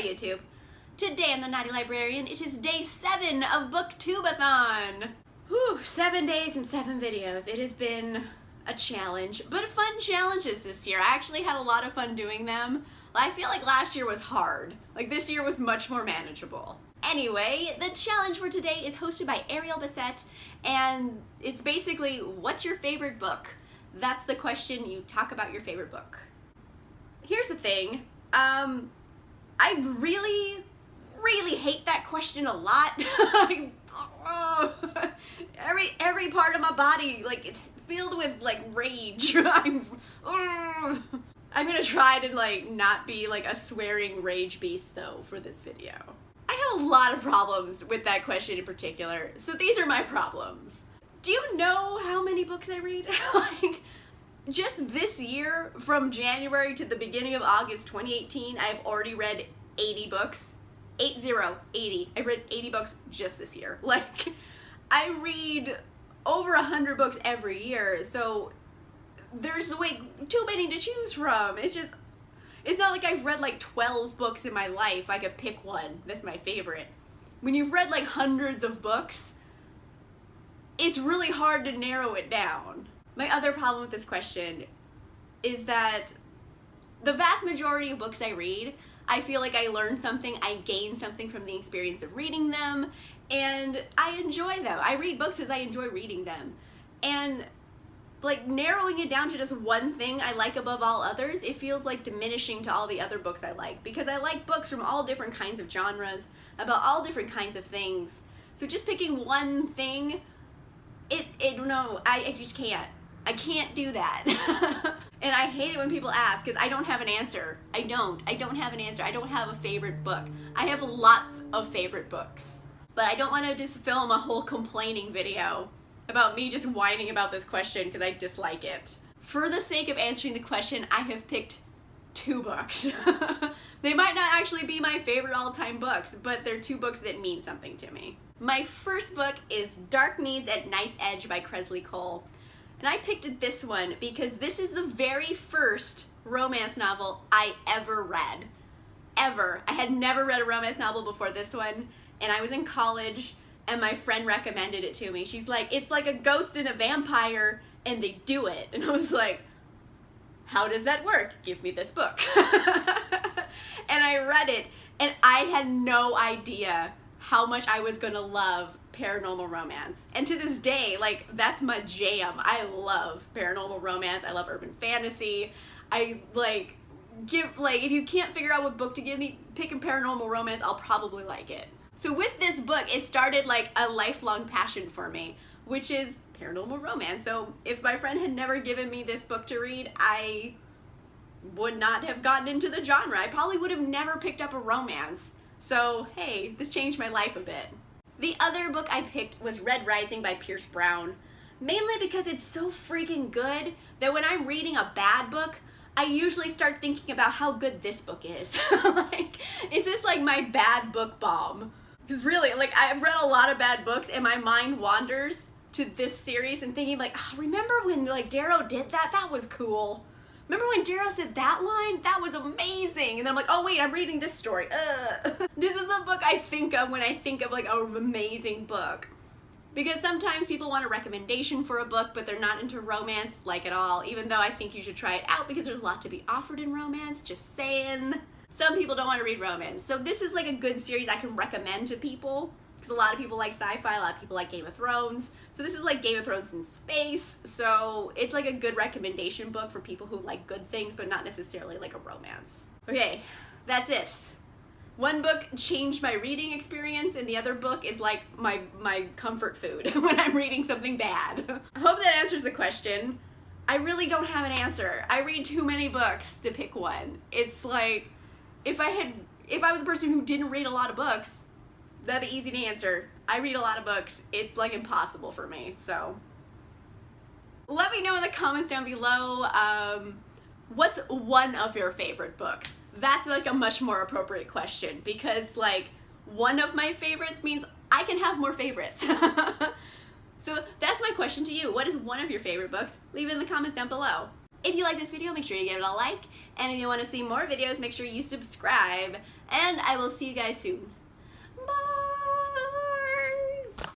Hello YouTube! Today on the Naughty Librarian, it is day 7 of BookTube-A-Thon! Whew, 7 days and 7 videos. It has been a challenge, but fun challenges this year. I actually had a lot of fun doing them. I feel like last year was hard. Like this year was much more manageable. Anyway, the challenge for today is hosted by Ariel Bissett, and it's basically, what's your favorite book? That's the question. You talk about your favorite book. Here's the thing, I really hate that question a lot. Every part of my body, like, is filled with, like, rage. I'm gonna try to, like, not be, like, a swearing rage beast, though, for this video. I have a lot of problems with that question in particular, so these are my problems. Do you know how many books I read? Like, just this year, from January to the beginning of August 2018, I've already read 80 books. 80. I've read 80 books just this year. Like, I read over 100 books every year, so there's like too many to choose from. It's not like I've read like 12 books in my life. I could pick one that's my favorite. When you've read like hundreds of books, it's really hard to narrow it down. My other problem with this question is that the vast majority of books I read, I feel like I learn something, I gain something from the experience of reading them, and I enjoy them. I read books as I enjoy reading them. And like narrowing it down to just one thing I like above all others, it feels like diminishing to all the other books I like, because I like books from all different kinds of genres, about all different kinds of things. So just picking one thing, I just can't. I can't do that. And I hate it when people ask, because I don't have an answer. I don't have an answer. I don't have a favorite book. I have lots of favorite books. But I don't want to just film a whole complaining video about me just whining about this question because I dislike it. For the sake of answering the question, I have picked 2 books. They might not actually be my favorite all-time books, but they're 2 books that mean something to me. My first book is Dark Needs at Night's Edge by Kresley Cole. And I picked this one because this is the very first romance novel I ever read. Ever. I had never read a romance novel before this one, and I was in college, and my friend recommended it to me. She's like, it's like a ghost and a vampire, and they do it. And I was like, how does that work? Give me this book. And I read it, and I had no idea how much I was gonna love paranormal romance. And to this day, like, that's my jam. I love paranormal romance. I love urban fantasy. I like if you can't figure out what book to give me, picking paranormal romance, I'll probably like it. So with this book, it started like a lifelong passion for me, which is paranormal romance. So if my friend had never given me this book to read, I would not have gotten into the genre. I probably would have never picked up a romance. So hey, this changed my life a bit. The other book I picked was Red Rising by Pierce Brown, mainly because it's so freaking good that when I'm reading a bad book, I usually start thinking about how good this book is. Like, it's just like my bad book bomb. Because really, like, I've read a lot of bad books and my mind wanders to this series and thinking like, oh, remember when like Darrow did that? That was cool. Remember when Darrow said that line? That was amazing. And then I'm like, oh wait, I'm reading this story. This is the book I think of when I think of like an amazing book. Because sometimes people want a recommendation for a book, but they're not into romance like at all, even though I think you should try it out because there's a lot to be offered in romance, just saying. Some people don't want to read romance. So this is like a good series I can recommend to people, because a lot of people like sci-fi, a lot of people like Game of Thrones. So this is like Game of Thrones in space, so it's like a good recommendation book for people who like good things, but not necessarily like a romance. Okay, that's it. One book changed my reading experience, and the other book is like my comfort food when I'm reading something bad. I hope that answers the question. I really don't have an answer. I read too many books to pick one. It's like, if I was a person who didn't read a lot of books, that'd be easy to answer. I read a lot of books. It's like impossible for me, so. Let me know in the comments down below, what's one of your favorite books? That's like a much more appropriate question, because like one of my favorites means I can have more favorites. So that's my question to you. What is one of your favorite books? Leave it in the comments down below. If you like this video, make sure you give it a like, And if you want to see more videos, make sure you subscribe. And I will see you guys soon.